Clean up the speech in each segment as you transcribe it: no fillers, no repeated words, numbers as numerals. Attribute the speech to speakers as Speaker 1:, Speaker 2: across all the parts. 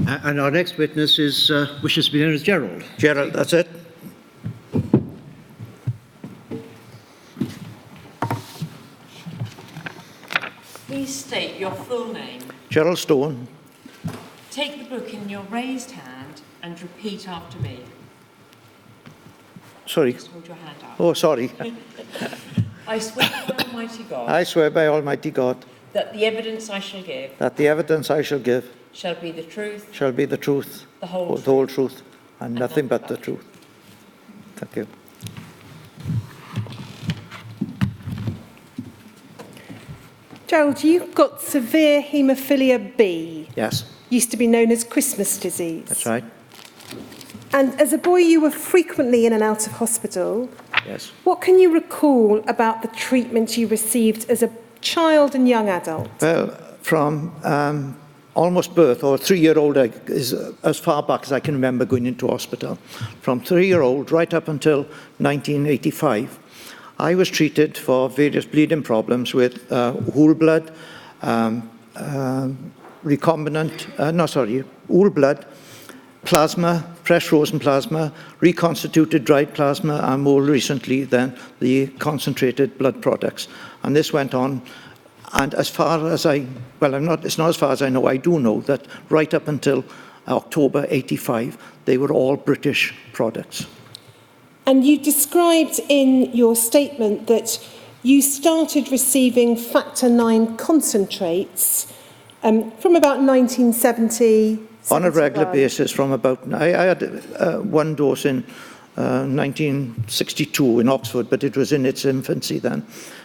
Speaker 1: And our next witness is wishes to be known as Gerald.
Speaker 2: Gerald, that's it.
Speaker 3: Please state your full name.
Speaker 2: Gerald Stone.
Speaker 3: Take the book in your raised hand and repeat after me.
Speaker 2: Sorry.
Speaker 3: Just hold your hand up.
Speaker 2: Oh, sorry.
Speaker 3: I swear by Almighty God
Speaker 2: I swear by Almighty God
Speaker 3: that the evidence I shall give
Speaker 2: that the evidence I shall give
Speaker 3: shall be the truth,
Speaker 2: shall be the truth,
Speaker 3: the whole
Speaker 2: truth, and nothing but the truth. Thank you.
Speaker 4: Gerald, you've got severe haemophilia B.
Speaker 2: Yes,
Speaker 4: Used to be known as Christmas disease.
Speaker 2: that's right.
Speaker 4: And as a boy, you were frequently in and out of hospital.
Speaker 2: Yes.
Speaker 4: What can you recall about the treatment you received as a child and young adult?
Speaker 2: Well, from almost birth, or 3-year-old is as far back as I can remember going into hospital. From 3-year-old right up until 1985, I was treated for various bleeding problems with whole blood, whole blood, plasma, fresh frozen plasma, reconstituted dried plasma, and more recently then the concentrated blood products. And this went on, and as far as it's not as far as I know, I do know that right up until October 85, they were all British products.
Speaker 4: And you described in your statement that you started receiving factor IX concentrates from about 1970.
Speaker 2: On a regular basis from about, I had one dose in 1962 in Oxford, but it was in its infancy then.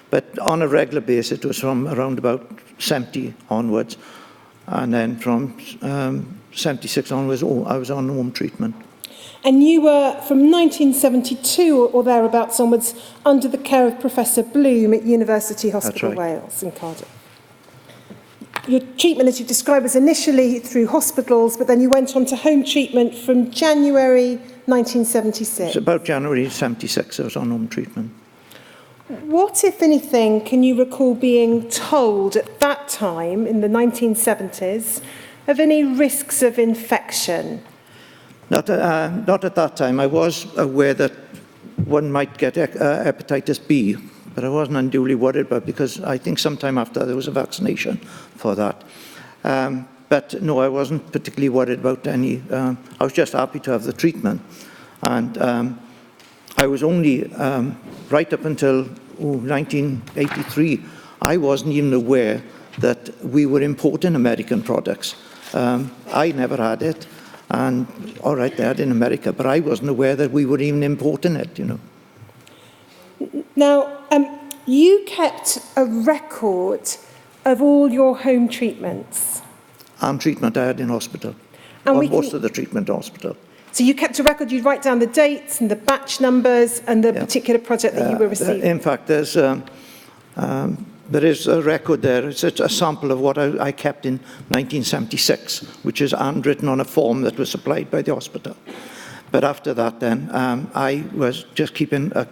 Speaker 2: But on a regular basis, it was from around about 70 onwards. And then from 76 onwards, I was on home treatment.
Speaker 4: And you were, from 1972 or thereabouts onwards, under the care of Professor Bloom at University Hospital Wales in Cardiff. Your treatment, as you described, was initially through hospitals, but then you went on to home treatment from January 1976.
Speaker 2: It's about January 76 I was on home treatment.
Speaker 4: What, if anything, can you recall being told at that time, in the 1970s, of any risks of infection?
Speaker 2: Not at that time. I was aware that one might get hepatitis B, but I wasn't unduly worried about it because I think sometime after there was a vaccination for that. But no, I wasn't particularly worried about any. I was just happy to have the treatment. And I was only, right up until 1983, I wasn't even aware that we were importing American products. I never had it. And all right, they had it in America, but I wasn't aware that we were even importing it, you know.
Speaker 4: Now, you kept a record of all your home treatments.
Speaker 2: And treatment I had in hospital,
Speaker 4: And
Speaker 2: most of the treatment in hospital.
Speaker 4: So you kept a record, you'd write down the dates and the batch numbers and the particular project that you were receiving.
Speaker 2: In fact, there is a record there. It's a sample of what I kept in 1976, which is handwritten on a form that was supplied by the hospital. But after that then, I was just keeping a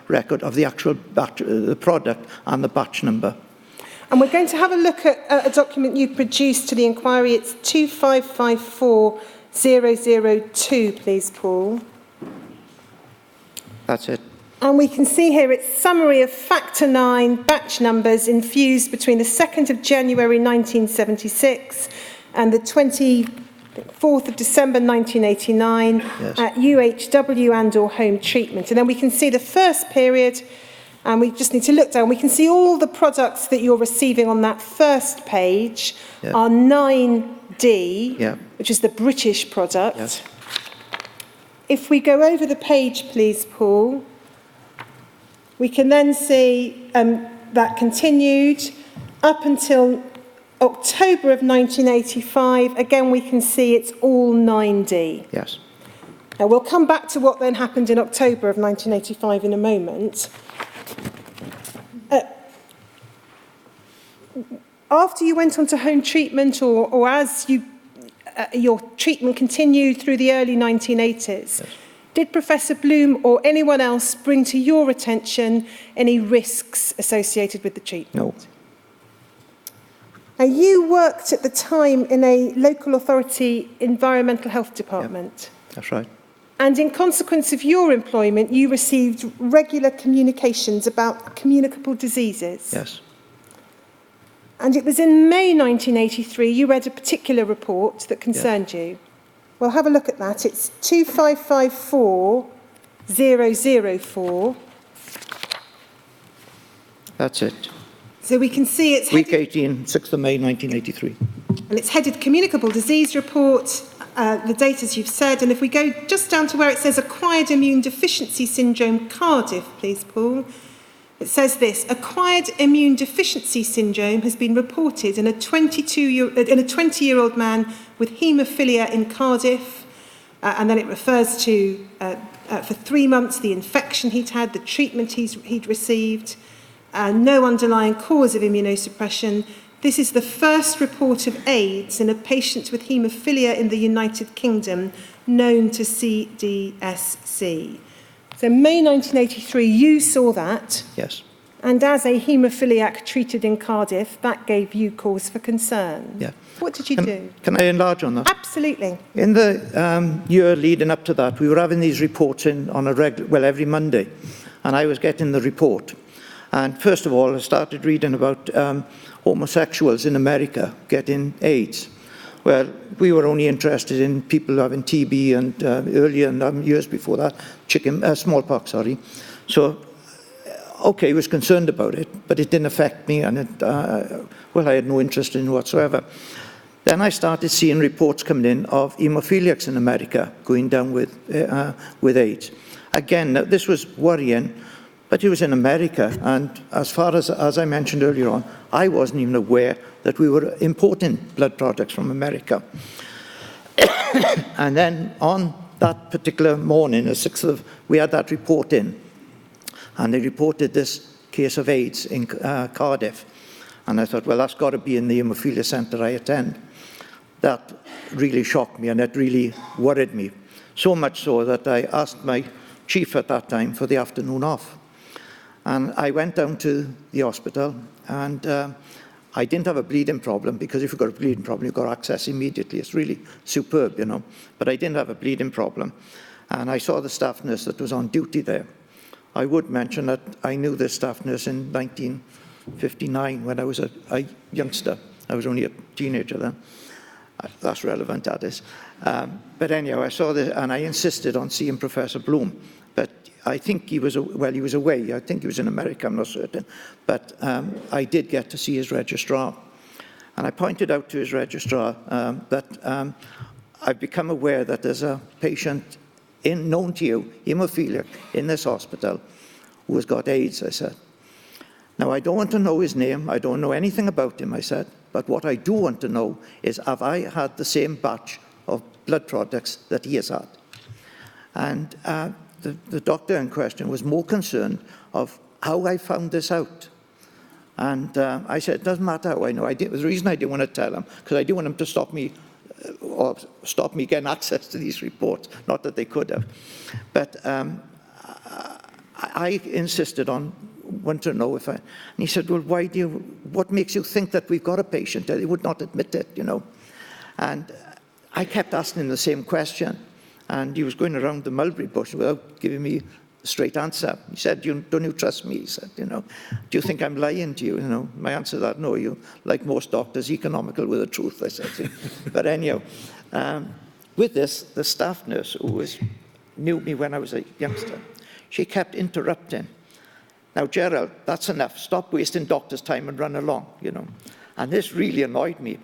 Speaker 2: record of the actual batch, the product and the batch number.
Speaker 4: And we're going to have a look at a document you produced to the inquiry. It's 2554002, please, Paul.
Speaker 2: That's it.
Speaker 4: And we can see here it's summary of factor IX batch numbers infused between the 2nd of January 1976 and the 24th of December 1989 at UHW and or home treatment. And then we can see the first period, and we just need to look down. We can see all the products that you're receiving on that first page are 9D, which is the British product.
Speaker 2: Yes.
Speaker 4: If we go over the page, please, Paul, we can then see that continued up until October of 1985. Again, we can see it's all 9D.
Speaker 2: Yes.
Speaker 4: Now, we'll come back to what then happened in October of 1985 in a moment. After you went on to home treatment or as your treatment continued through the early 1980s, did Professor Bloom or anyone else bring to your attention any risks associated with the treatment?
Speaker 2: No.
Speaker 4: Now, you worked at the time in a local authority environmental health department.
Speaker 2: That's right.
Speaker 4: And in consequence of your employment, you received regular communications about communicable diseases.
Speaker 2: Yes.
Speaker 4: And it was in May 1983 you read a particular report that concerned you. Well, have a look at that. It's 2554004.
Speaker 2: That's it.
Speaker 4: So we can see it's
Speaker 2: Week
Speaker 4: headed,
Speaker 2: 18, 6th of May, 1983.
Speaker 4: and it's headed Communicable Disease Report, the date as you've said. And if we go just down to where it says Acquired Immune Deficiency Syndrome, Cardiff, please, Paul. It says this: acquired immune deficiency syndrome has been reported in a 20-year-old man with haemophilia in Cardiff, and then it refers to, for 3 months, the infection he'd had, the treatment he'd received, no underlying cause of immunosuppression. This is the first report of AIDS in a patient with haemophilia in the United Kingdom known to CDSC. So May 1983, you saw that.
Speaker 2: Yes.
Speaker 4: And as a haemophiliac treated in Cardiff, that gave you cause for concern.
Speaker 2: Yeah.
Speaker 4: What did you do?
Speaker 2: Can I enlarge on that?
Speaker 4: Absolutely.
Speaker 2: In the year leading up to that, we were having these reports in on every Monday, and I was getting the report. And first of all, I started reading about homosexuals in America getting AIDS. Well, we were only interested in people having TB and earlier and years before that, smallpox, sorry. So, okay, I was concerned about it, but it didn't affect me, and I had no interest in it whatsoever. Then I started seeing reports coming in of haemophiliacs in America going down with AIDS. Again, this was worrying, but it was in America, and as far as I mentioned earlier on, I wasn't even aware that we were importing blood products from America. And then on that particular morning, the 6th we had that report in, and they reported this case of AIDS in Cardiff. And I thought, well, that's got to be in the haemophilia centre I attend. That really shocked me, and it really worried me. So much so that I asked my chief at that time for the afternoon off. And I went down to the hospital, and I didn't have a bleeding problem, because if you've got a bleeding problem, you've got access immediately. It's really superb, you know. But I didn't have a bleeding problem. And I saw the staff nurse that was on duty there. I would mention that I knew this staff nurse in 1959 when I was a youngster. I was only a teenager then. That's relevant, that is. But anyhow, I saw this, and I insisted on seeing Professor Bloom. But I think he was away. I think he was in America, I'm not certain. But I did get to see his registrar. And I pointed out to his registrar that I've become aware that there's a patient known to you, haemophiliac, in this hospital who has got AIDS, I said. Now, I don't want to know his name. I don't know anything about him, I said. But what I do want to know is, have I had the same batch of blood products that he has had? And the doctor in question was more concerned of how I found this out. And I said, it doesn't matter how I know. The reason I didn't want to tell him, because I didn't want him to stop me getting access to these reports. Not that they could have. But I insisted on wanting to know if and he said, well, what makes you think that we've got a patient? He would not admit it, you know. And I kept asking him the same question. And he was going around the mulberry bush without giving me a straight answer. He said, don't you trust me? He said, you know, do you think I'm lying to you? You know, my answer to that, no, you, like most doctors, economical with the truth, I said. But anyhow, with this, the staff nurse who knew me when I was a youngster, she kept interrupting. Now, Gerald, that's enough. Stop wasting doctors' time and run along, you know. And this really annoyed me.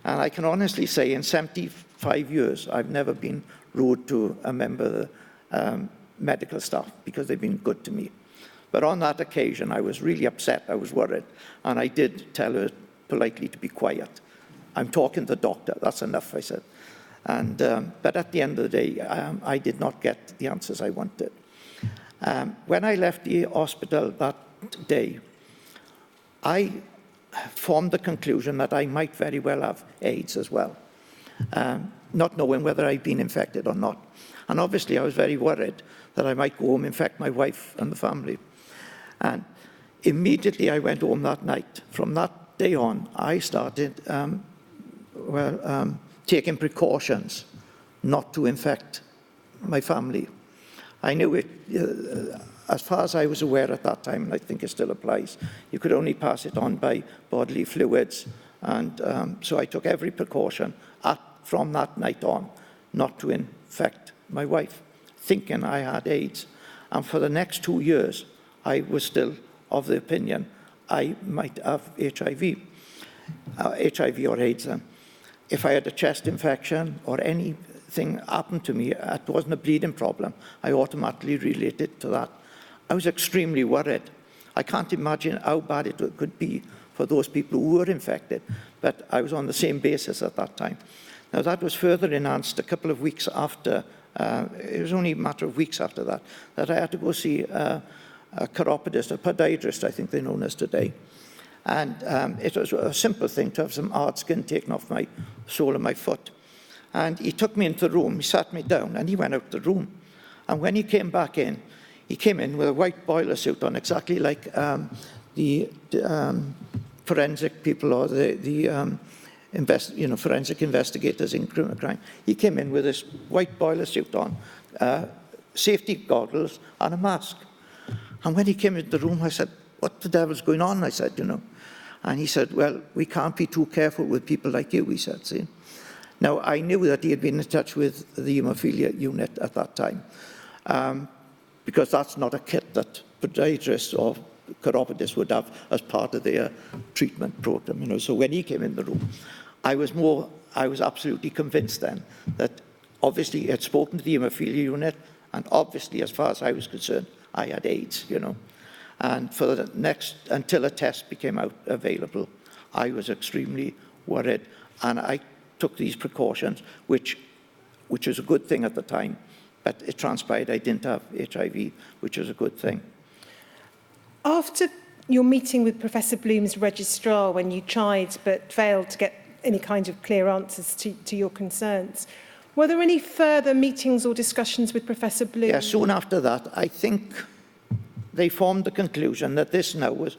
Speaker 2: And I can honestly say in 75 years, I've never been rude to a member of the medical staff, because they've been good to me. But on that occasion, I was really upset. I was worried. And I did tell her politely to be quiet. I'm talking to the doctor. That's enough, I said. And, but at the end of the day, I did not get the answers I wanted. When I left the hospital that day, I formed the conclusion that I might very well have AIDS as well, not knowing whether I'd been infected or not. And obviously, I was very worried that I might go home, infect my wife and the family. And immediately I went home that night. From that day on, I started, taking precautions not to infect my family. I knew it, as far as I was aware at that time, and I think it still applies, you could only pass it on by bodily fluids. And so I took every precaution from that night on not to infect my wife, thinking I had AIDS. And for the next 2 years, I was still of the opinion I might have HIV or AIDS. If I had a chest infection or anything happened to me, it wasn't a bleeding problem, I automatically related to that. I was extremely worried. I can't imagine how bad it could be for those people who were infected, but I was on the same basis at that time. Now, that was further enhanced a couple of weeks after, it was only a matter of weeks after that I had to go see a chiropodist, a podiatrist, I think they're known as today. And it was a simple thing to have some hard skin taken off my sole of my foot. And he took me into the room, he sat me down, and he went out the room. And when he came back in, he came in with a white boiler suit on, exactly like the forensic people or the forensic investigators in criminal crime. He came in with this white boiler suit on, safety goggles, and a mask. And when he came into the room, I said, "What the devil's going on?" I said, And he said, "Well, we can't be too careful with people like you," he said, see. Now, I knew that he had been in touch with the haemophilia unit at that time, because that's not a kit that podiatrists or chiropodists would have as part of their treatment program, So when he came in the room, I was absolutely convinced then that obviously he had spoken to the haemophilia unit, and obviously, as far as I was concerned, I had AIDS, And for the until a test became available, I was extremely worried, and I took these precautions, which was a good thing at the time, but it transpired I didn't have HIV, which was a good thing.
Speaker 4: After your meeting with Professor Bloom's registrar, when you tried but failed to get any kind of clear answers to your concerns, were there any further meetings or discussions with Professor Bloom?
Speaker 2: Yeah, soon after that, I think they formed the conclusion that this now was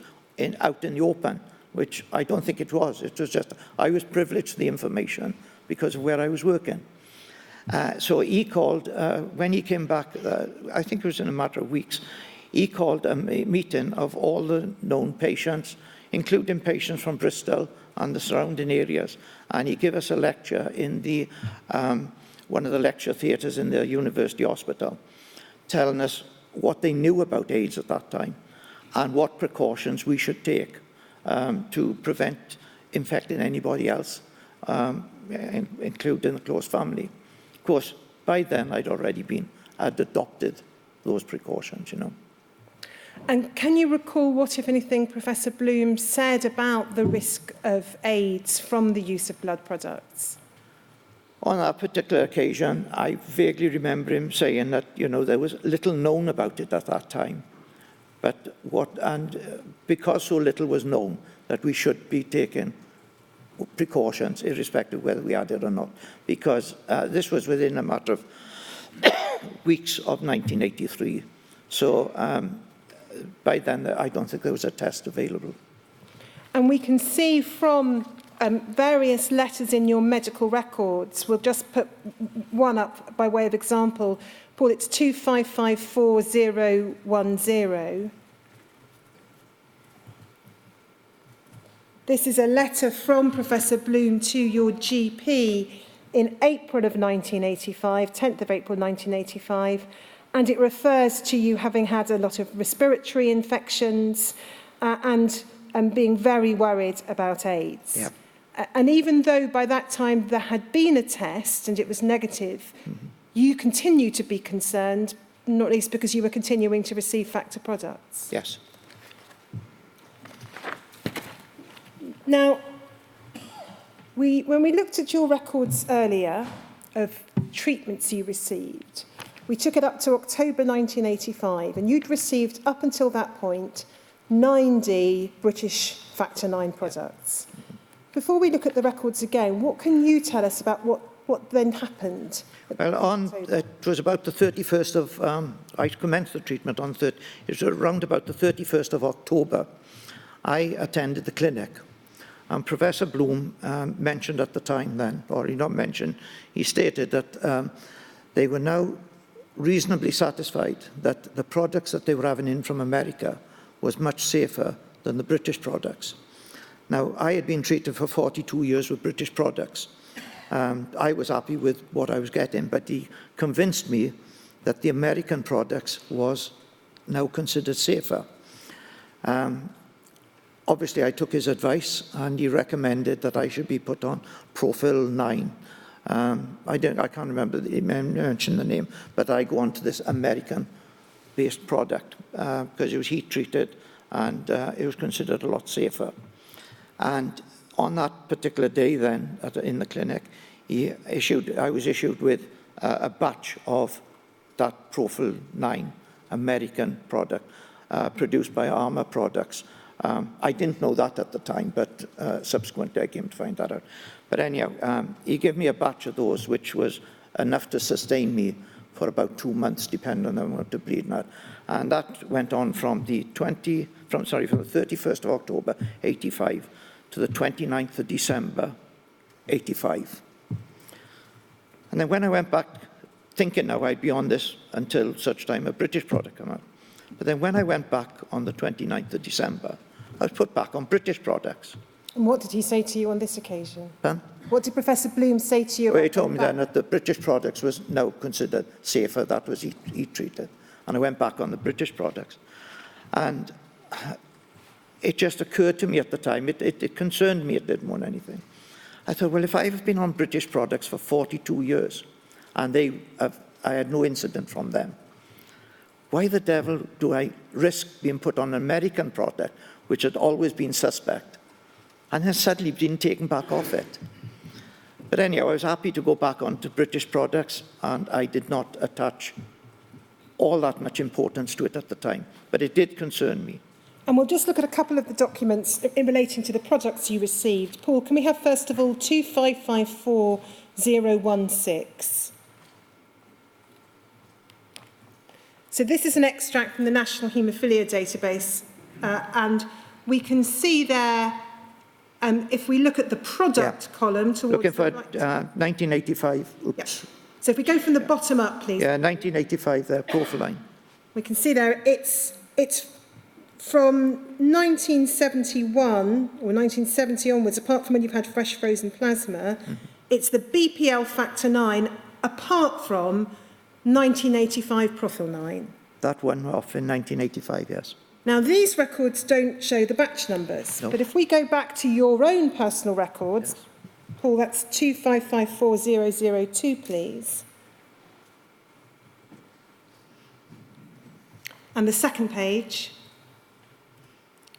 Speaker 2: out in the open, which I don't think it was. It was just, I was privileged to the information because of where I was working. So he called, when he came back, I think it was in a matter of weeks, he called a meeting of all the known patients, including patients from Bristol and the surrounding areas. And he gave us a lecture in the one of the lecture theatres in the university hospital, telling us what they knew about AIDS at that time and what precautions we should take to prevent infecting anybody else, including the close family. Of course, by then I'd adopted those precautions,
Speaker 4: And can you recall what, if anything, Professor Bloom said about the risk of AIDS from the use of blood products?
Speaker 2: On that particular occasion, I vaguely remember him saying that, there was little known about it at that time. But because so little was known, that we should be taking precautions, irrespective of whether we had it or not. Because this was within a matter of weeks of 1983. So by then, I don't think there was a test available.
Speaker 4: And we can see from various letters in your medical records, we'll just put one up by way of example. Paul, it's 2554010. This is a letter from Professor Bloom to your GP in April of 1985, 10th of April 1985, and it refers to you having had a lot of respiratory infections and being very worried about AIDS.
Speaker 2: Yep.
Speaker 4: And even though by that time there had been a test and it was negative, you continue to be concerned, not least because you were continuing to receive factor products.
Speaker 2: Yes.
Speaker 4: Now, when we looked at your records earlier of treatments you received, we took it up to October 1985, and you'd received, up until that point, 90 British Factor 9 products. Before we look at the records again, what can you tell us about what then happened?
Speaker 2: Well, it was about the 31st of, I commenced the treatment on, it was around about the 31st of October. I attended the clinic, And Professor Bloom mentioned at the time then, or he not mentioned, he stated that they were now reasonably satisfied that the products that they were having in from America was much safer than the British products. Now, I had been treated for 42 years with British products. I was happy with what I was getting, but he convinced me that the American products was now considered safer. Obviously, I took his advice, and he recommended that I should be put on Profil 9. I can't remember, he mentioned the name, but I go on to this American-based product because it was heat-treated and it was considered a lot safer. And on that particular day then, in the clinic, I was issued with a batch of that Profil 9 American product produced by Armour Products. I didn't know that at the time, but subsequently I came to find that out. But anyhow, he gave me a batch of those, which was enough to sustain me for about 2 months, depending on the amount of bleeding I had. And that went on from the 31st of October, 85, to the 29th of December, 85. And then when I went back, thinking now I'd be on this until such time a British product came out. But then when I went back on the 29th of December, I was put back on British products.
Speaker 4: And what did he say to you on this occasion?
Speaker 2: Huh?
Speaker 4: What did Professor Bloom say to you?
Speaker 2: Well, he told me then that the British products was now considered safer. That was heat treated. And I went back on the British products. And it just occurred to me at the time, it concerned me, it didn't want anything. I thought, well, if I've been on British products for 42 years and I had no incident from them, why the devil do I risk being put on an American product, which had always been suspect, and then suddenly being taken back off it? But anyhow, I was happy to go back onto British products, and I did not attach all that much importance to it at the time, but it did concern me.
Speaker 4: And we'll just look at a couple of the documents in relating to the products you received. Paul, can we have, first of all, 2554016? So this is an extract from the National Haemophilia Database, and we can see there, if we look at the product column towards
Speaker 2: Looking for
Speaker 4: the right.
Speaker 2: 1985, oops.
Speaker 4: Yep. So if we go from the bottom up, please.
Speaker 2: Yeah, 1985 there, Profil 9.
Speaker 4: We can see there it's from 1971 or 1970 onwards, apart from when you've had fresh frozen plasma, it's the BPL factor 9 apart from 1985 Profil 9.
Speaker 2: That one off in 1985, yes.
Speaker 4: Now, these records don't show the batch numbers,
Speaker 2: No.
Speaker 4: but if we go back to your own personal records, yes. Paul, that's 2554002, please. And the second page,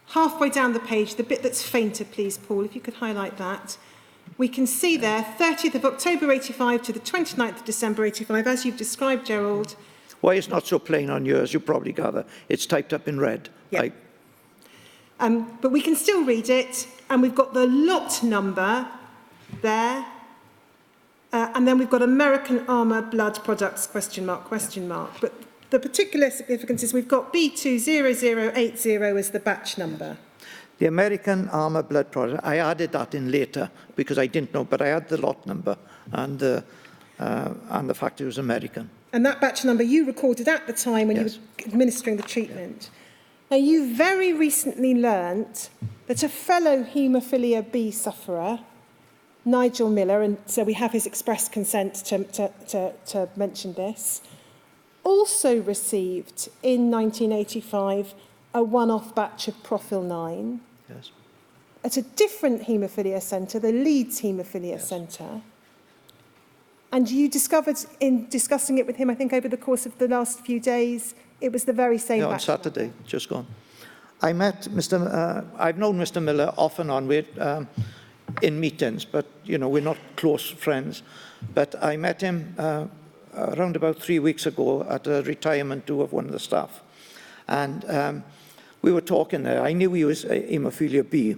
Speaker 4: halfway down the page, the bit that's fainter, please, Paul, if you could highlight that. We can see there, 30th of October 85 to the 29th of December 85, as you've described, Gerald.
Speaker 2: Why it's not so plain on yours, you probably gather. It's typed up in red.
Speaker 4: Yeah. But we can still read it, and we've got the lot number there, and then we've got American Armour Blood Products, question mark. But the particular significance is we've got B20080 as the batch number.
Speaker 2: The American Armour Blood Product, I added that in later because I didn't know, but I had the lot number and the fact it was American.
Speaker 4: And that batch number you recorded at the time when
Speaker 2: Yes.
Speaker 4: you were administering the treatment. Now, you very recently learnt that a fellow haemophilia B sufferer, Nigel Miller, and so we have his express consent to mention this, also received in 1985 a one-off batch of Profil 9
Speaker 2: Yes.
Speaker 4: at a different haemophilia centre, the Leeds Haemophilia Centre. And you discovered in discussing it with him, I think over the course of the last few days, it was the very same
Speaker 2: Yeah, on
Speaker 4: batch
Speaker 2: Saturday,
Speaker 4: number.
Speaker 2: just gone. I met I've known Mr. Miller off and on in meetings, but, you know, we're not close friends. But I met him around about 3 weeks ago at a retirement do of one of the staff. And we were talking there. I knew he was haemophilia B.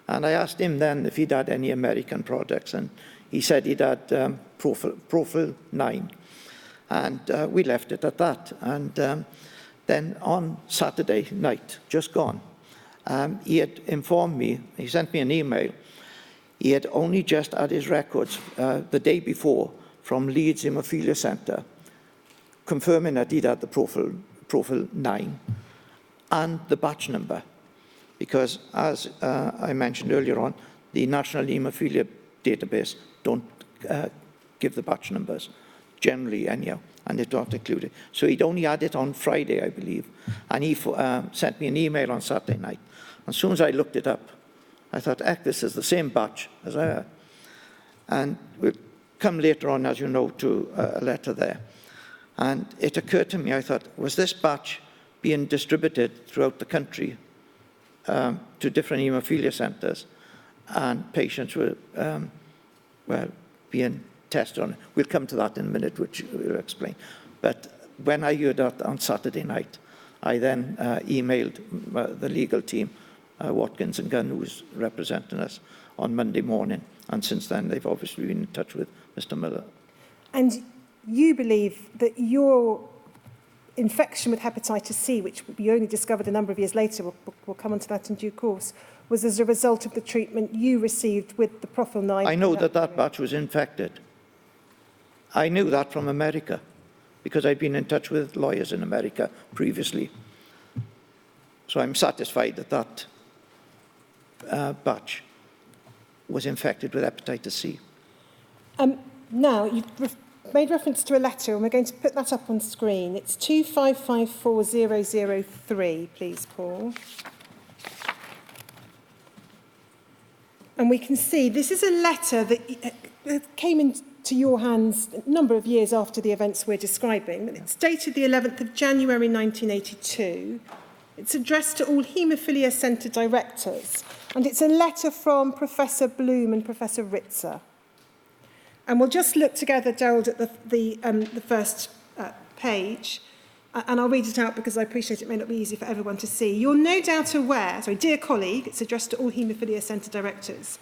Speaker 2: And I asked him then if he'd had any American products. And he said he'd had Profil 9. And we left it at that. And then on Saturday night, just gone, he had informed me, he sent me an email, he had only just had his records the day before from Leeds Haemophilia Centre, confirming that he'd had the profile 9 and the batch number. Because as I mentioned earlier on, the National Haemophilia Database don't give the batch numbers, generally anyhow, and they don't include it. So he'd only had it on Friday, I believe, and he sent me an email on Saturday night. As soon as I looked it up, I thought, heck, this is the same batch as I had. And we'll come later on, as you know, to a letter there. And it occurred to me, I thought, was this batch being distributed throughout the country to different haemophilia centres, and patients were, being tested on it. We'll come to that in a minute, which we'll explain. But when I heard that on Saturday night, I then emailed the legal team, Watkins and Gunn, who was representing us, on Monday morning. And since then, they've obviously been in touch with Mr. Miller.
Speaker 4: And you believe that your infection with hepatitis C, which you only discovered a number of years later, we'll come on to that in due course, was as a result of the treatment you received with the Profil 9?
Speaker 2: I know that batch was infected. I knew that from America, because I'd been in touch with lawyers in America previously. So I'm satisfied that batch was infected with hepatitis C.
Speaker 4: Now, you've made reference to a letter, and we're going to put that up on screen. It's 2554003, please, Paul. And we can see this is a letter that came into your hands a number of years after the events we're describing. It's dated the 11th of January 1982. It's addressed to all haemophilia centre directors, and it's a letter from Professor Bloom and Professor Ritzer. And we'll just look together, Gerald, at the first page, and I'll read it out because I appreciate it may not be easy for everyone to see. You're no doubt aware, sorry, dear colleague, it's addressed to all haemophilia centre directors.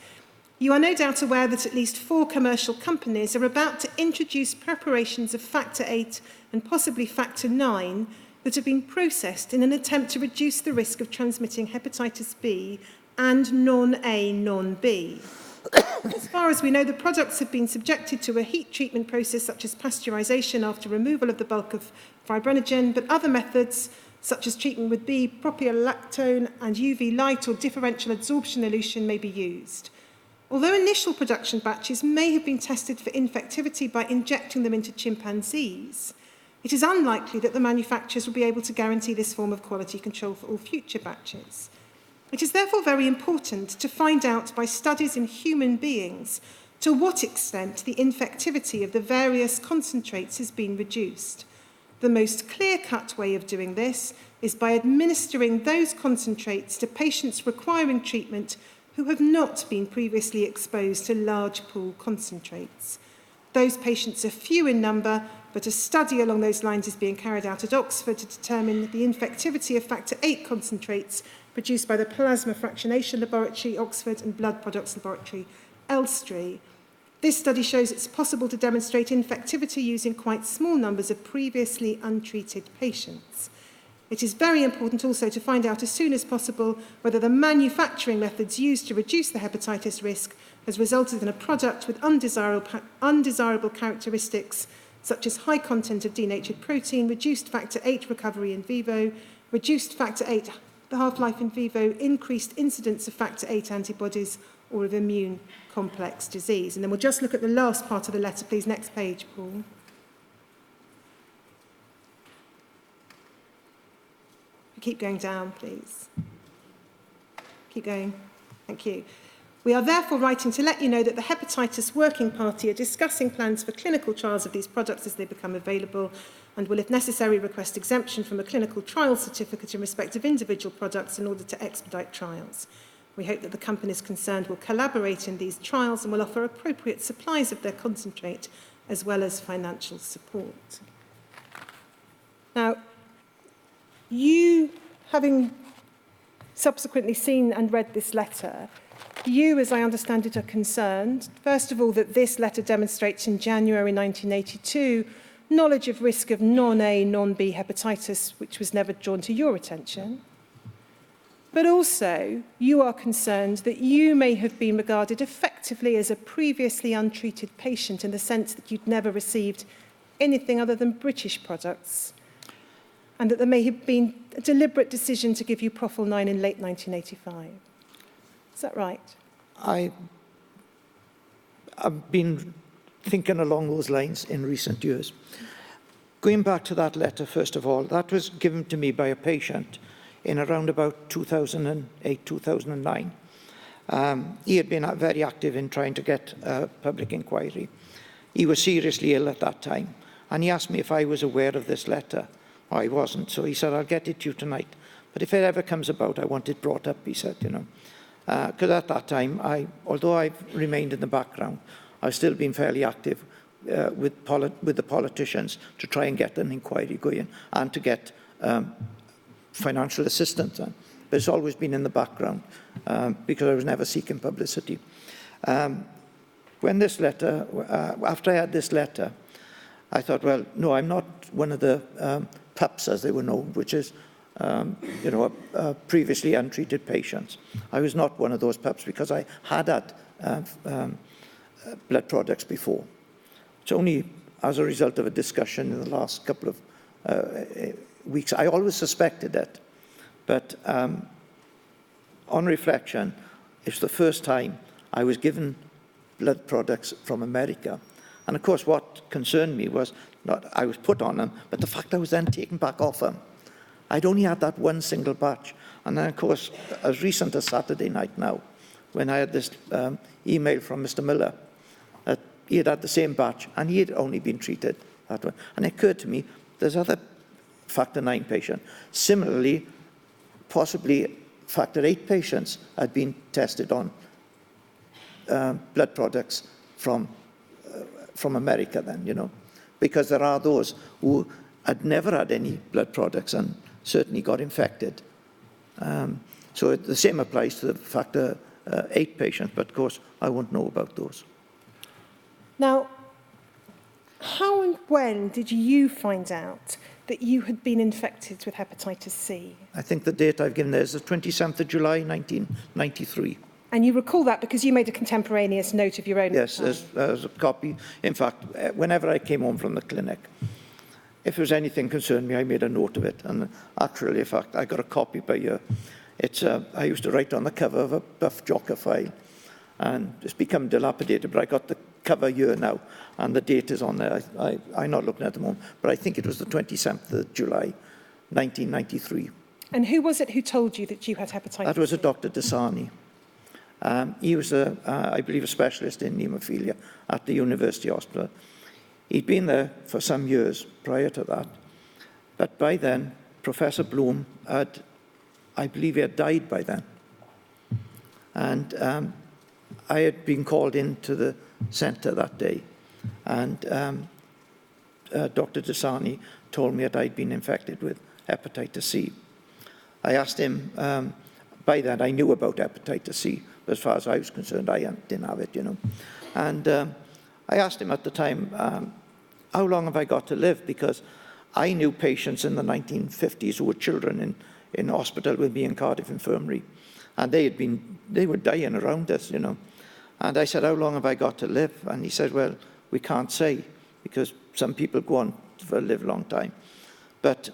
Speaker 4: You are no doubt aware that at least 4 commercial companies are about to introduce preparations of factor 8 and possibly factor 9 that have been processed in an attempt to reduce the risk of transmitting hepatitis B and non-A, non-B. As far as we know, the products have been subjected to a heat treatment process such as pasteurisation after removal of the bulk of fibrinogen, but other methods such as treatment with B, propionlactone and UV light or differential adsorption elution may be used. Although initial production batches may have been tested for infectivity by injecting them into chimpanzees, it is unlikely that the manufacturers will be able to guarantee this form of quality control for all future batches. It is therefore very important to find out by studies in human beings to what extent the infectivity of the various concentrates has been reduced. The most clear-cut way of doing this is by administering those concentrates to patients requiring treatment who have not been previously exposed to large pool concentrates. Those patients are few in number, but a study along those lines is being carried out at Oxford to determine the infectivity of factor 8 concentrates produced by the Plasma Fractionation Laboratory, Oxford, and Blood Products Laboratory, Elstree. This study shows it's possible to demonstrate infectivity using quite small numbers of previously untreated patients. It is very important also to find out as soon as possible whether the manufacturing methods used to reduce the hepatitis risk has resulted in a product with undesirable characteristics such as high content of denatured protein, reduced factor 8 recovery in vivo, reduced factor 8 the half-life in vivo, increased incidence of factor 8 antibodies, or of immune complex disease. And then we'll just look at the last part of the letter, please. Next page, Paul. Keep going down, please. Keep going. Thank you. We are therefore writing to let you know that the Hepatitis Working Party are discussing plans for clinical trials of these products as they become available, and will, if necessary, request exemption from a clinical trial certificate in respect of individual products in order to expedite trials. We hope that the companies concerned will collaborate in these trials and will offer appropriate supplies of their concentrate as well as financial support. Now, you, having subsequently seen and read this letter, you, as I understand it, are concerned, first of all, that this letter demonstrates in January 1982 knowledge of risk of non-A, non-B hepatitis, which was never drawn to your attention. But also, you are concerned that you may have been regarded effectively as a previously untreated patient in the sense that you'd never received anything other than British products, and that there may have been a deliberate decision to give you Profil 9 in late 1985. Is that right?
Speaker 2: I've been thinking along those lines in recent years. Going back to that letter, first of all, that was given to me by a patient in around about 2008, 2009. He had been very active in trying to get a public inquiry. He was seriously ill at that time, and he asked me if I was aware of this letter. I wasn't, so he said, I'll get it to you tonight. But if it ever comes about, I want it brought up, he said, you know. Because at that time, although I've remained in the background, I've still been fairly active with the politicians to try and get an inquiry going and to get financial assistance. But it's always been in the background because I was never seeking publicity. When this letter, after I had this letter, I thought, well, no, I'm not one of the PUPs, as they were known, which is, previously untreated patients. I was not one of those PUPs because I had had blood products before. It's only as a result of a discussion in the last couple of weeks. I always suspected it, but on reflection, it's the first time I was given blood products from America. And of course, what concerned me was not I was put on them, but the fact I was then taken back off them. I'd only had that one single batch. And then, of course, as recent as Saturday night now, when I had this email from Mr. Miller, that he had the same batch, and he had only been treated that way. And it occurred to me, there's other factor 9 patients. Similarly, possibly factor 8 patients had been tested on blood products from America then, you know, because there are those who had never had any blood products and certainly got infected. So the same applies to the factor 8 patients, but of course I won't know about those.
Speaker 4: Now, how and when did you find out that you had been infected with hepatitis C?
Speaker 2: I think the date I've given there is the 27th of July, 1993.
Speaker 4: And you recall that because you made a contemporaneous note of your own?
Speaker 2: Yes, there's a copy. In fact, whenever I came home from the clinic, if there was anything concerned me, I made a note of it. And actually, in fact, I got a copy by year. I used to write on the cover of a buff jocker file, and it's become dilapidated, but I got the cover year now, and the date is on there. I'm not looking at the moment, but I think it was the 27th of July, 1993.
Speaker 4: And who was it who told you that you had hepatitis C?
Speaker 2: That was a Dr. Dasani. He was, I believe, a specialist in haemophilia at the University Hospital. He'd been there for some years prior to that. But by then, Professor Bloom had, I believe he had died by then. And I had been called into the centre that day. And Dr. Dasani told me that I'd been infected with hepatitis C. I asked him, by then I knew about hepatitis C. As far as I was concerned, I didn't have it, you know. And I asked him at the time, how long have I got to live? Because I knew patients in the 1950s who were children in hospital with me in Cardiff Infirmary. And they were dying around us, you know. And I said, how long have I got to live? And he said, well, we can't say, because some people go on for a live long time. But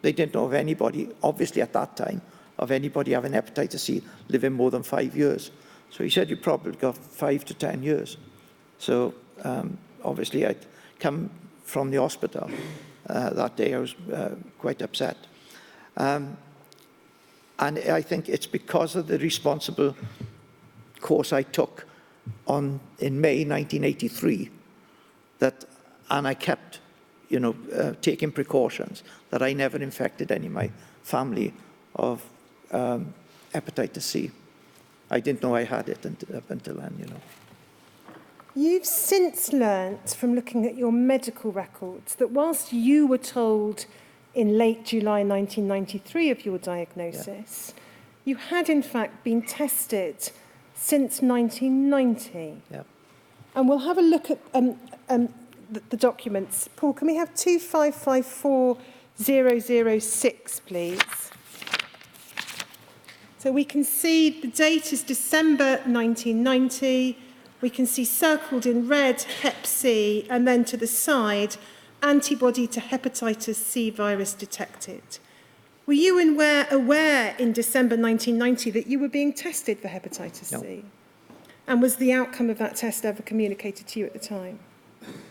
Speaker 2: they didn't know of anybody, obviously at that time, of anybody having hepatitis C living more than 5 years. So he said, you probably got 5 to 10 years. So obviously I'd come from the hospital that day. I was quite upset. And I think it's because of the responsible course I took in May 1983 and I kept, you know, taking precautions, that I never infected any of my family of hepatitis C. I didn't know I had it up until then, you know.
Speaker 4: You've since learnt from looking at your medical records that whilst you were told in late July 1993 of your diagnosis, you had in fact been tested since 1990.
Speaker 2: Yeah.
Speaker 4: And we'll have a look at the documents. Paul, can we have 2554006, please? So we can see the date is December 1990. We can see circled in red Hep C, and then to the side, antibody to hepatitis C virus detected. Were you aware in December 1990 that you were being tested for hepatitis C?
Speaker 2: No.
Speaker 4: And was the outcome of that test ever communicated to you at the time?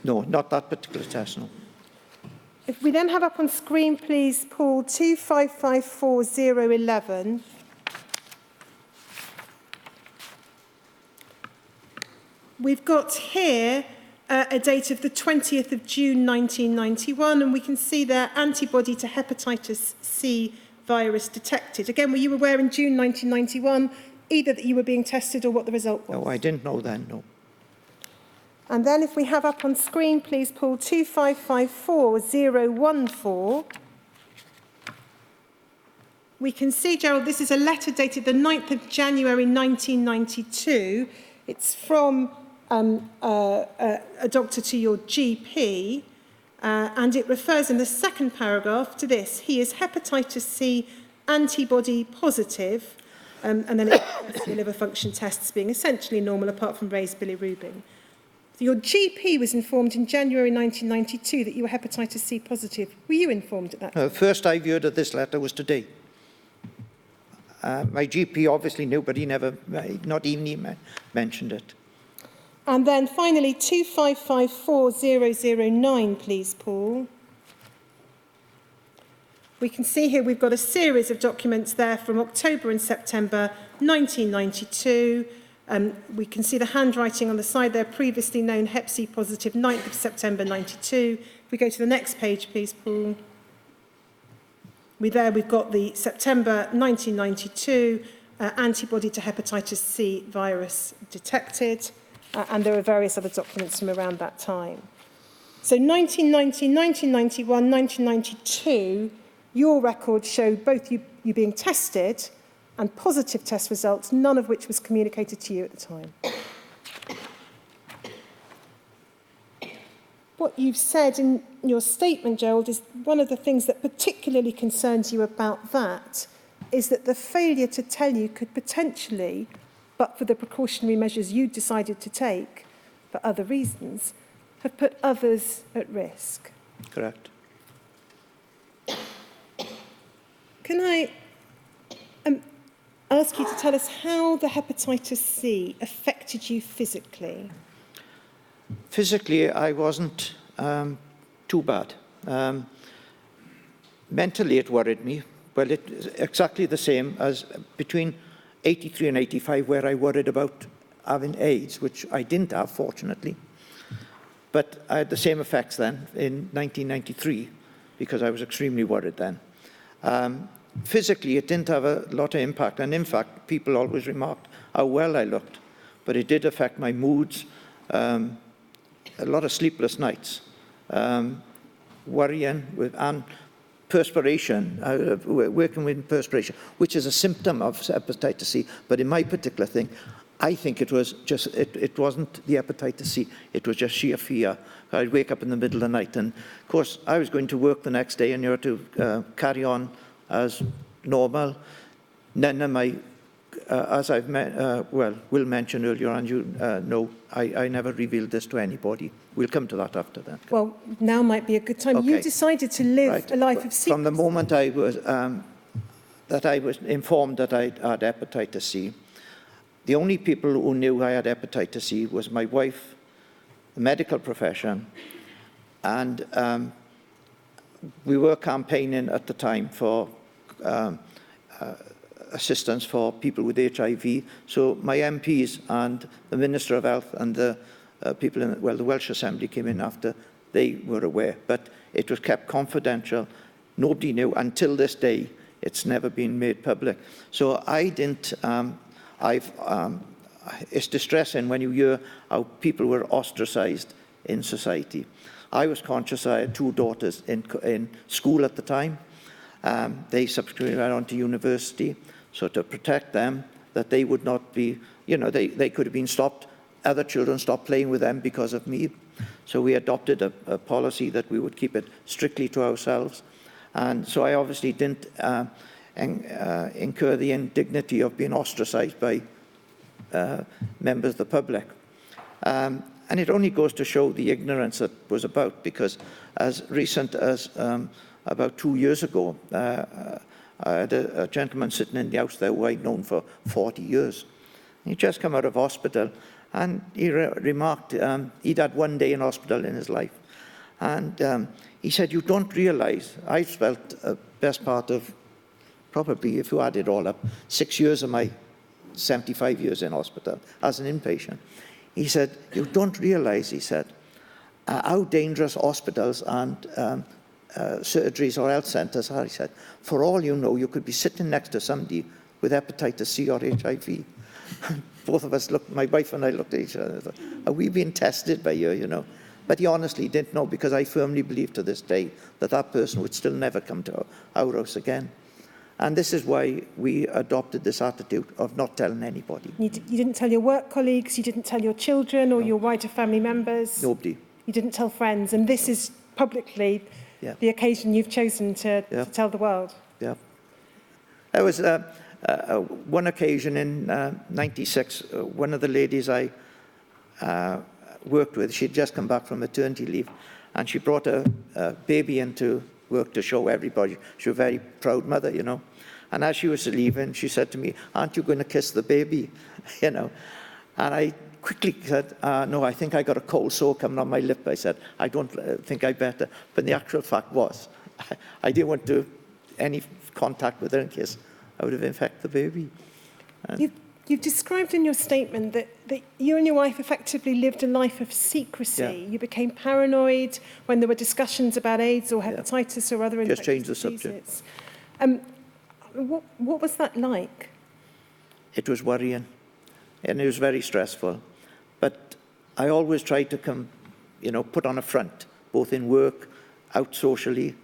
Speaker 2: No, not that particular test, no.
Speaker 4: If we then have up on screen, please, Paul, 2554011. We've got here a date of the 20th of June 1991, and we can see there antibody to hepatitis C virus detected. Again, were you aware in June 1991 either that you were being tested or what the result was?
Speaker 2: No, I didn't know then, no.
Speaker 4: And then if we have up on screen, please, Paul, 2554014. We can see, Gerald, this is a letter dated the 9th of January 1992. It's from a doctor to your GP, and it refers in the second paragraph to this. He is hepatitis C antibody positive, and then it refers to your liver function tests being essentially normal apart from raised bilirubin. So your GP was informed in January 1992 that you were hepatitis C positive. Were you informed at that time?
Speaker 2: The first I heard of this letter was today. My GP obviously knew, but he never, not even he mentioned it.
Speaker 4: And then finally, 2554009, please, Paul. We can see here we've got a series of documents there from October and September 1992. We can see the handwriting on the side there, previously known Hep C positive, 9th of September 92. If we go to the next page, please, Paul. We've got the September 1992 antibody to hepatitis C virus detected. And there are various other documents from around that time. So 1990, 1991, 1992, your records showed both you being tested and positive test results, none of which was communicated to you at the time. What you've said in your statement, Gerald, is one of the things that particularly concerns you about that is that the failure to tell you could potentially, but for the precautionary measures you decided to take for other reasons, have put others at risk.
Speaker 2: Correct.
Speaker 4: Can I ask you to tell us how the hepatitis C affected you physically?
Speaker 2: Physically, I wasn't too bad. Mentally, it worried me. Well, it's exactly the same as between 83 and 85, where I worried about having AIDS, which I didn't have, fortunately. But I had the same effects then in 1993, because I was extremely worried then. Physically, it didn't have a lot of impact, and in fact, people always remarked how well I looked. But it did affect my moods, a lot of sleepless nights, worrying, and perspiration, working with perspiration, which is a symptom of hepatitis C. But in my particular thing, I think it was just, it wasn't the hepatitis C, it was just sheer fear. I'd wake up in the middle of the night, and of course, I was going to work the next day, and you had to carry on as normal. None of my, as I've Will mentioned earlier on, you know, I never revealed this to anybody. We'll come to that after that.
Speaker 4: Well, now might be a good time.
Speaker 2: Okay.
Speaker 4: You decided to live a life of secrecy.
Speaker 2: From the moment I was, that I was informed that I had hepatitis C, the only people who knew I had hepatitis C was my wife, the medical profession, and we were campaigning at the time for assistance for people with HIV. So my MPs and the Minister of Health and the people in, the Welsh Assembly came in after they were aware. But it was kept confidential. Nobody knew until this day. It's never been made public. So I didn't, it's distressing when you hear how people were ostracized in society. I was conscious I had two daughters in school at the time. They subsequently went on to university. So to protect them, that they would not be, you know, they could have been stopped, other children stopped playing with them because of me. So we adopted a policy that we would keep it strictly to ourselves. And so I obviously didn't incur the indignity of being ostracized by members of the public. And it only goes to show the ignorance that was about, because as recent as about 2 years ago, I had a gentleman sitting in the house there who I'd known for 40 years. He'd just come out of hospital, and he remarked he'd had 1 day in hospital in his life. And he said, you don't realize, I spent best part of, probably, if you add it all up, 6 years of my 75 years in hospital as an inpatient. He said, you don't realize, he said, how dangerous hospitals and surgeries or health centres are. He said, for all you know, you could be sitting next to somebody with hepatitis C or HIV. Both of us looked, my wife and I looked at each other and thought, are we being tested by you, you know? But he honestly didn't know, because I firmly believe to this day that that person would still never come to our house again. And this is why we adopted this attitude of not telling anybody.
Speaker 4: You didn't tell your work colleagues, you didn't tell your children or your wider family members.
Speaker 2: Nobody.
Speaker 4: You didn't tell friends, and this is publicly the occasion you've chosen to tell the world.
Speaker 2: Yeah. There was one occasion in '96, one of the ladies I worked with, she'd just come back from maternity leave, and she brought a baby into work to show everybody. She was a very proud mother, you know. And as she was leaving, she said to me, aren't you going to kiss the baby? You know. And I quickly said, no, I think I got a cold sore coming on my lip. I said, I don't think I better. But the actual fact was, I didn't want to any contact with her in case I would have infected the baby.
Speaker 4: You've described in your statement that you and your wife effectively lived a life of secrecy.
Speaker 2: Yeah.
Speaker 4: You became paranoid when there were discussions about AIDS or hepatitis or other
Speaker 2: Just change the
Speaker 4: diseases. What was that like?
Speaker 2: It was worrying, and it was very stressful. But I always tried to put on a front, both in work, out socially,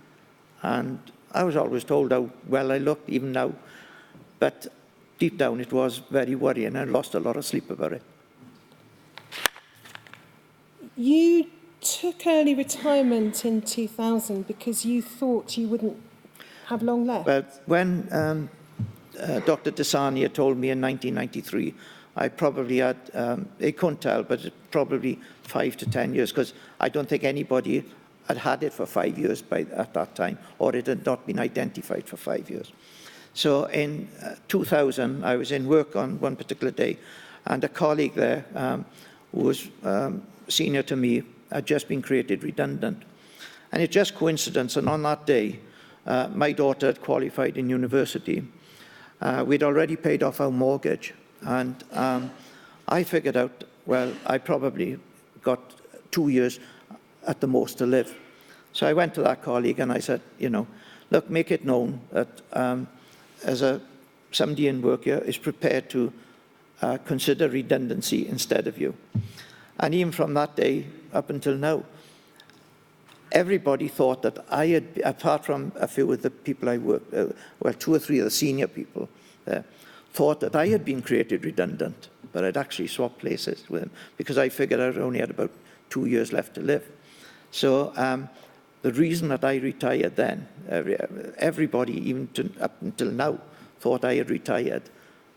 Speaker 2: and I was always told how well I looked, even now. But deep down, it was very worrying, and I lost a lot of sleep about it.
Speaker 4: You took early retirement in 2000 because you thought you wouldn't have long left.
Speaker 2: Well, when Dr. Desania told me in 1993, I probably had, I couldn't tell, but probably 5 to 10 years, because I don't think anybody had it for 5 years at that time, or it had not been identified for 5 years. So in 2000, I was in work on one particular day, and a colleague there who was senior to me had just been created redundant. And it's just coincidence, and on that day, my daughter had qualified in university. We'd already paid off our mortgage, and I figured out, well, I probably got 2 years at the most to live. So I went to that colleague and I said, look, make it known that somebody in work here is prepared to consider redundancy instead of you. And even from that day up until now, everybody thought that I had, apart from a few of the people I worked, 2 or 3 of the senior people there, thought that I had been created redundant, but I'd actually swapped places with him because I figured I only had about 2 years left to live. So the reason that I retired then, everybody, even up until now, thought I had retired,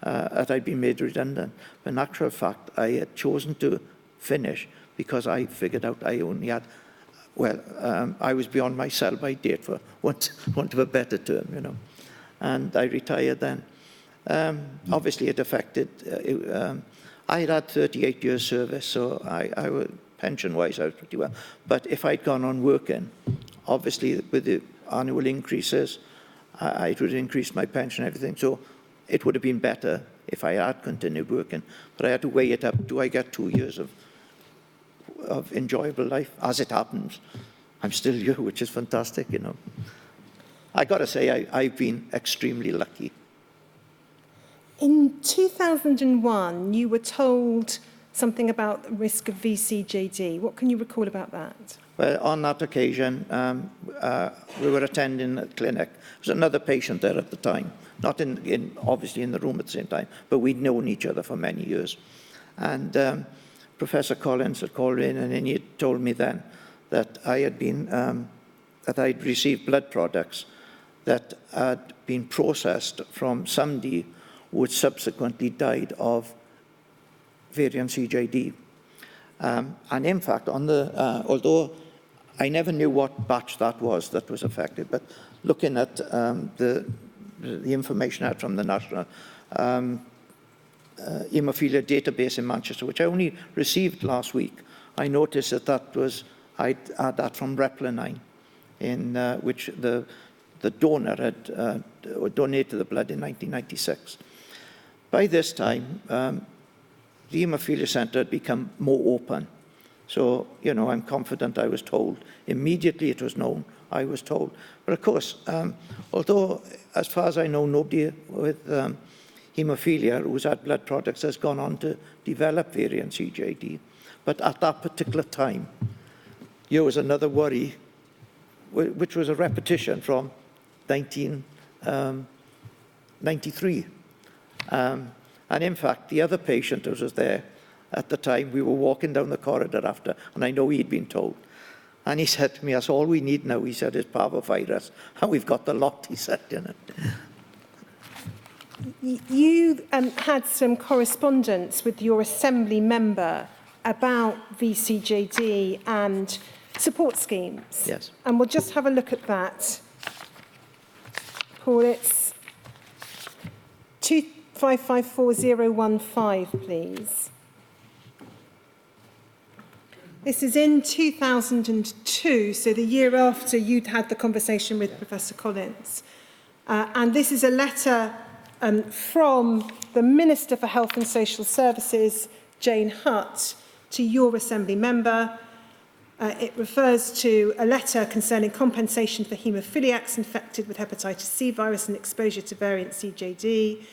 Speaker 2: that I'd been made redundant. But in actual fact, I had chosen to finish because I figured out I only had, I was beyond my sell-by date, for want of a better term, and I retired then. Obviously, it affected, I had 38 years service, so I was, pension-wise, I was pretty well. But if I'd gone on working, obviously, with the annual increases, I would have increased my pension and everything. So it would have been better if I had continued working. But I had to weigh it up. Do I get 2 years of enjoyable life? As it happens, I'm still here, which is fantastic, I got to say, I've been extremely lucky.
Speaker 4: In 2001, you were told something about the risk of vCJD. What can you recall about that?
Speaker 2: Well, on that occasion, we were attending a clinic. There was another patient there at the time, not obviously in the room at the same time, but we'd known each other for many years. And Professor Collins had called in, and he had told me then that I had been, that I'd received blood products that had been processed from somebody who had subsequently died of variant CJD. And in fact, although I never knew what batch that was affected, but looking at the information out from the National Haemophilia Database in Manchester, which I only received last week, I noticed that I'd had that from Replinine, in which the donor had donated the blood in 1996. By this time, the Haemophilia Centre had become more open. So, you know, I'm confident I was told. Immediately it was known, I was told. But of course, although, as far as I know, nobody with haemophilia who's had blood products has gone on to develop variant CJD. But at that particular time, here was another worry, which was a repetition from 1993. And in fact, the other patient who was there at the time, we were walking down the corridor after, and I know he'd been told. And he said to me, that's all we need now, he said, is parvovirus. And we've got the lot, he said, you know.
Speaker 4: You had some correspondence with your Assembly member about vCJD and support schemes.
Speaker 2: Yes.
Speaker 4: And we'll just have a look at that. Paul, it's 2554015, please. This is in 2002, so the year after you'd had the conversation with Professor Collins. And this is a letter from the Minister for Health and Social Services, Jane Hutt, to your Assembly member. It refers to a letter concerning compensation for haemophiliacs infected with hepatitis C virus and exposure to variant CJD.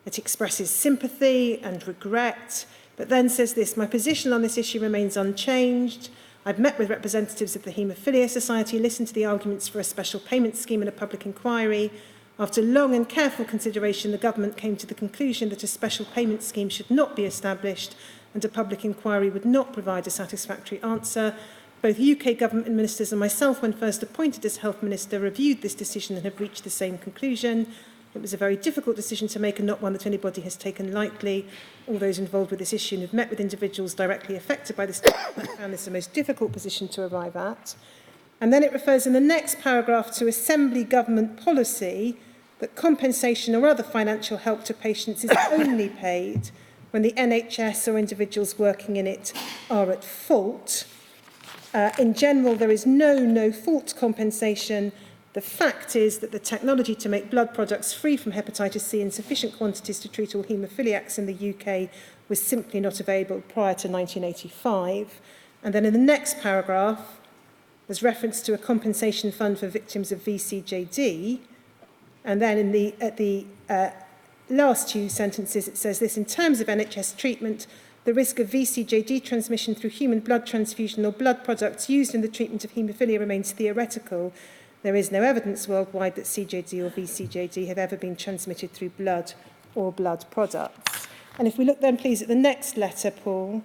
Speaker 4: It expresses sympathy and regret, but then says this: my position on this issue remains unchanged. I've met with representatives of the Haemophilia Society, listened to the arguments for a special payment scheme and a public inquiry. After long and careful consideration, the government came to the conclusion that a special payment scheme should not be established and a public inquiry would not provide a satisfactory answer. Both UK government ministers and myself, when first appointed as Health Minister, reviewed this decision and have reached the same conclusion. It was a very difficult decision to make and not one that anybody has taken lightly. All those involved with this issue and have met with individuals directly affected by this found this the most difficult position to arrive at. And then it refers in the next paragraph to Assembly government policy that compensation or other financial help to patients is only paid when the NHS or individuals working in it are at fault. In general, there is no fault compensation. The fact is that the technology to make blood products free from hepatitis C in sufficient quantities to treat all haemophiliacs in the UK was simply not available prior to 1985. And then in the next paragraph, there's reference to a compensation fund for victims of vCJD. And then at the last two sentences, it says this: in terms of NHS treatment, the risk of vCJD transmission through human blood transfusion or blood products used in the treatment of haemophilia remains theoretical. There is no evidence worldwide that CJD or vCJD have ever been transmitted through blood or blood products. And if we look then, please, at the next letter, Paul.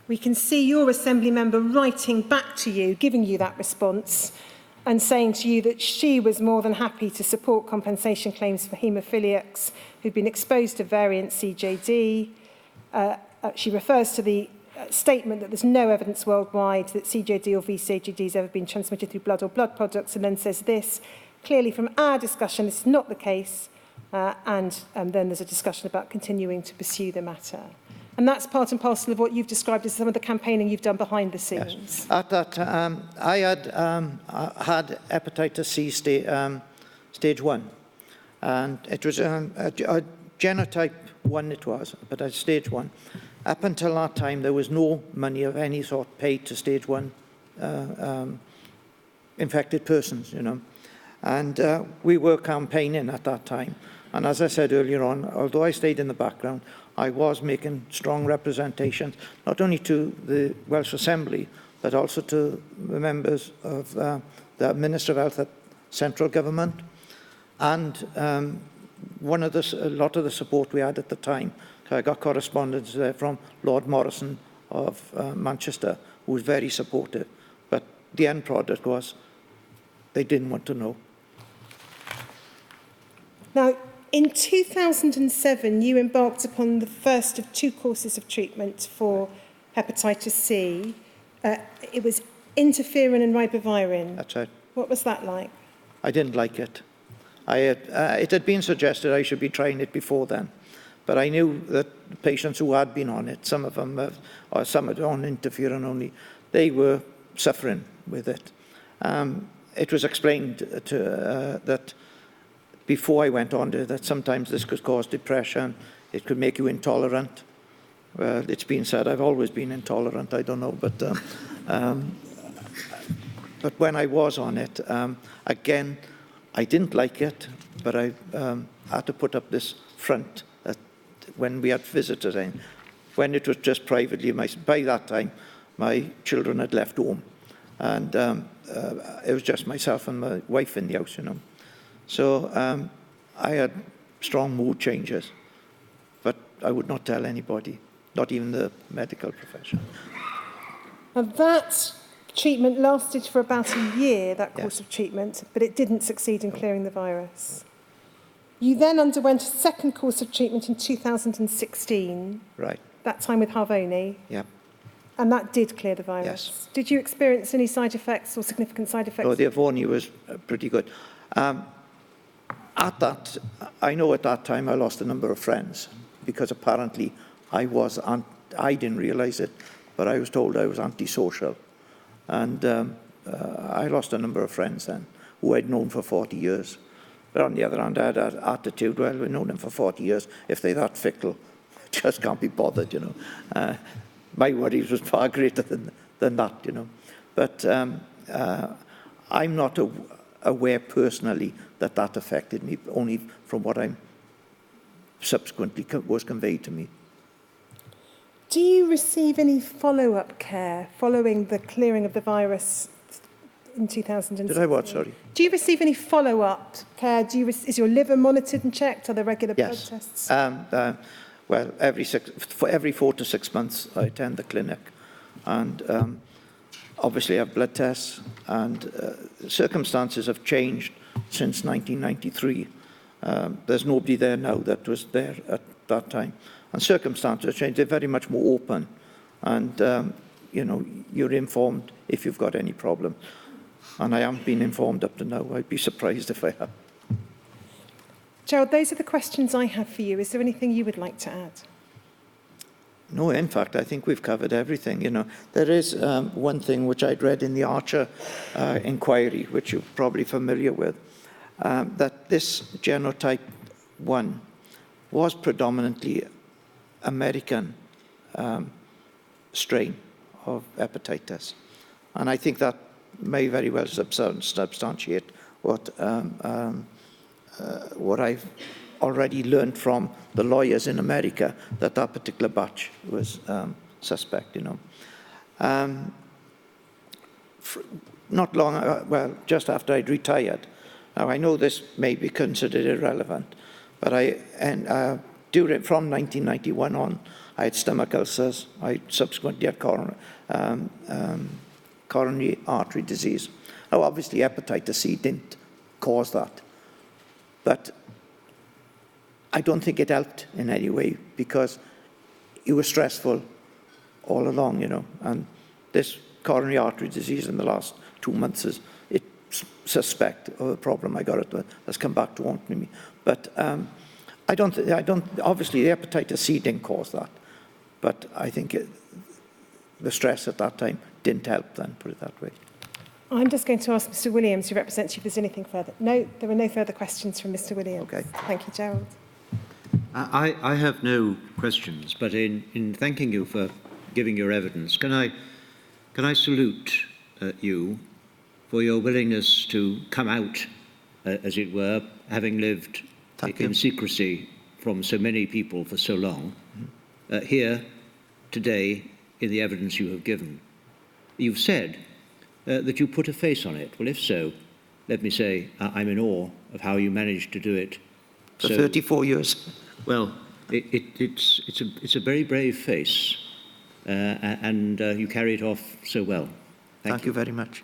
Speaker 4: We can see your Assembly member writing back to you, giving you that response, and saying to you that she was more than happy to support compensation claims for haemophiliacs who've been exposed to variant CJD. She refers to the statement that there's no evidence worldwide that CJD or vCJD has ever been transmitted through blood or blood products, and then says this: clearly from our discussion, this is not the case, and then there's a discussion about continuing to pursue the matter. And that's part and parcel of what you've described as some of the campaigning you've done behind the scenes.
Speaker 2: Yes. At that, I had hepatitis C stage 1, and it was a genotype 1 it was, but at stage 1. Up until that time, there was no money of any sort paid to stage 1 infected persons, you know. And we were campaigning at that time. And as I said earlier on, although I stayed in the background, I was making strong representations, not only to the Welsh Assembly, but also to the members of the Minister of Health at central government. And a lot of the support we had at the time, I got correspondence there from Lord Morrison of Manchester who was very supportive. But the end product was they didn't want to know.
Speaker 4: Now, in 2007, you embarked upon the first of 2 courses of treatment for hepatitis C. It was interferon and ribavirin.
Speaker 2: That's right.
Speaker 4: What was that like?
Speaker 2: I didn't like it. It had been suggested I should be trying it before then, but I knew that the patients who had been on it, some of them, or some had on interferon only, they were suffering with it. It was explained that before I went on to that sometimes this could cause depression, it could make you intolerant. Well, it's been said I've always been intolerant, I don't know, but when I was on it, again, I didn't like it, but I had to put up this front when we had visitors in. When it was just privately, by that time, my children had left home, and it was just myself and my wife in the house, you know. So I had strong mood changes, but I would not tell anybody, not even the medical profession.
Speaker 4: Now, that treatment lasted for about a year, that course of treatment, but it didn't succeed in clearing the virus. You then underwent a second course of treatment in 2016.
Speaker 2: Right.
Speaker 4: That time with Harvoni.
Speaker 2: Yeah.
Speaker 4: And that did clear the virus.
Speaker 2: Yes.
Speaker 4: Did you experience any side effects or significant side effects?
Speaker 2: So the Harvoni was pretty good. I know at that time I lost a number of friends because apparently I didn't realize it, but I was told I was antisocial. And I lost a number of friends then who I'd known for 40 years. But on the other hand, I had an attitude, well, we've known them for 40 years. If they're that fickle, just can't be bothered, you know. My worries was far greater than that, you know. But I'm not aware personally that affected me, only from what I'm subsequently was conveyed to me.
Speaker 4: Do you receive any follow-up care following the clearing of the virus in 2016?
Speaker 2: Did I what, sorry?
Speaker 4: Do you receive any follow-up care? Is your liver monitored and checked? Are there regular blood tests?
Speaker 2: Well, every 4 to 6 months I attend the clinic, and obviously I have blood tests, and circumstances have changed since 1993. There's nobody there now that was there at that time. And circumstances change. They're very much more open, and you know, you're informed if you've got any problem. And I haven't been informed up to now. I'd be surprised if I have.
Speaker 4: Gerald, those are the questions I have for you. Is there anything you would like to add?
Speaker 2: No, in fact, I think we've covered everything. You know, there is one thing which I'd read in the Archer inquiry, which you're probably familiar with, that this genotype 1 was predominantly American strain of hepatitis. And I think that may very well substantiate what I've already learned from the lawyers in America, that particular batch was suspect, you know. Not long, well, just after I'd retired. Now, I know this may be considered irrelevant, but from 1991 on, I had stomach ulcers. I subsequently had coronary artery disease. Now, obviously, hepatitis C didn't cause that, but I don't think it helped in any way because it was stressful all along, you know. And this coronary artery disease in the last 2 months it's suspect of a problem I got it has come back to haunt me. But I don't. Obviously, the hepatitis C didn't cause that, but I think the stress at that time didn't help. Then, put it that way.
Speaker 4: I'm just going to ask Mr. Williams, who represents you, if there's anything further. No, there are no further questions from Mr. Williams.
Speaker 2: Okay.
Speaker 4: Thank you, Gerald.
Speaker 1: I have no questions, but in thanking you for giving your evidence, can I salute you for your willingness to come out, as it were, having lived in secrecy from so many people for so long, here today in the evidence you have given. You've said that you put a face on it. Well, if so, let me say I'm in awe of how you managed to do it.
Speaker 2: For 34 years.
Speaker 1: Well, it's a very brave face, and you carry it off so well.
Speaker 2: Thank you very much.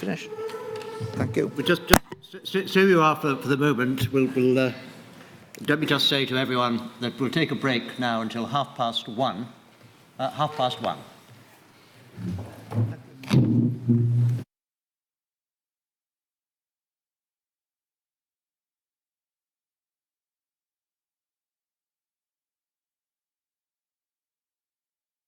Speaker 2: Finish. Thank you.
Speaker 1: But just so you are for the moment, we'll let me just say to everyone that we'll take a break now until 1:30. 1:30.